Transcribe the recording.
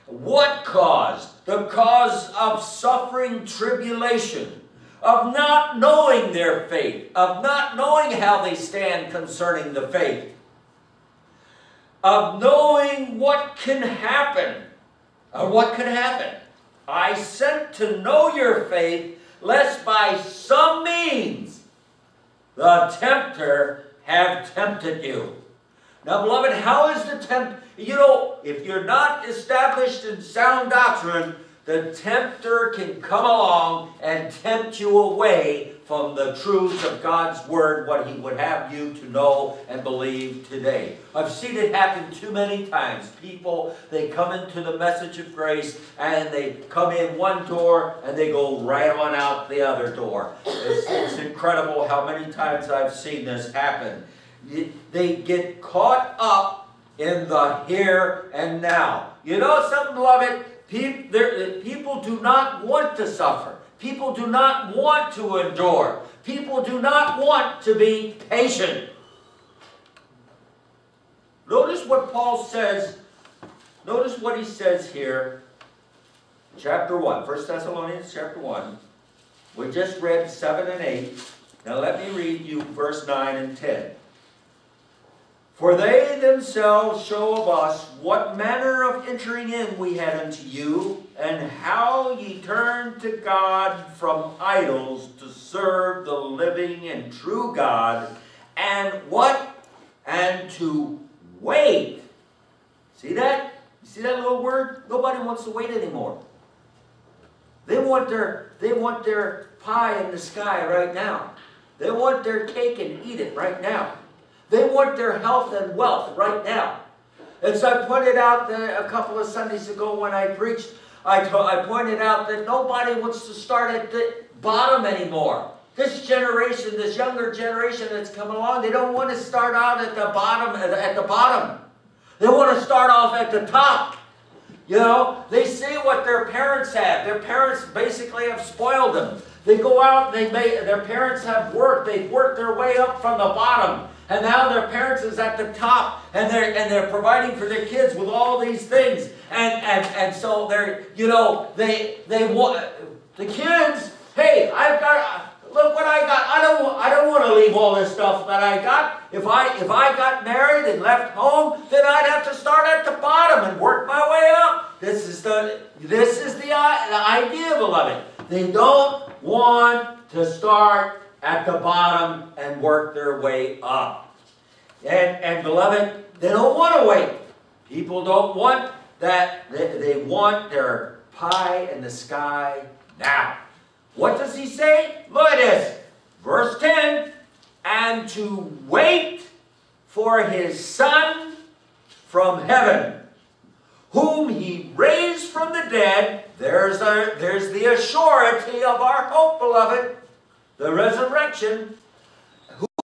What cause? The cause of suffering tribulation, of not knowing their faith, of not knowing how they stand concerning the faith, of knowing what can happen, or what could happen. I sent to know your faith, lest by some means the tempter have tempted you. Now, beloved, how is the tempter? You know, if you're not established in sound doctrine, the tempter can come along and tempt you away from the truths of God's Word, what He would have you to know and believe today. I've seen it happen too many times. People, they come into the message of grace and they come in one door and they go right on out the other door. It's incredible how many times I've seen this happen. They get caught up in the here and now. You know something, beloved? People do not want to suffer. People do not want to endure. People do not want to be patient. Notice what Paul says. Notice what he says here. Chapter 1. 1 Thessalonians chapter 1. We just read 7 and 8. Now let me read you verse 9 and 10. For they themselves show of us what manner of entering in we had unto you, and how ye turned to God from idols to serve the living and true God, and what? And to wait. See that? You see that little word? Nobody wants to wait anymore. They want their pie in the sky right now. They want their cake and eat it right now. They want their health and wealth right now. As I pointed out a couple of Sundays ago when I preached, I pointed out that nobody wants to start at the bottom anymore. This generation, this younger generation that's coming along, they don't want to start out at the bottom. They want to start off at the top. You know, they see what their parents have. Their parents basically have spoiled them. They go out, their parents have worked. They've worked their way up from the bottom. And now their parents is at the top, and they're providing for their kids with all these things, and so they're, you know, they want the kids. Hey, look what I got. I don't want to leave all this stuff that I got. If I got married and left home, then I'd have to start at the bottom and work my way up. This is the idea, beloved. They don't want to start at the bottom and work their way up. And beloved, they don't want to wait. People don't want that. They want their pie in the sky now. What does he say? Look at this. Verse 10, and to wait for his Son from heaven, whom he raised from the dead. There's the assurity of our hope, beloved. The resurrection.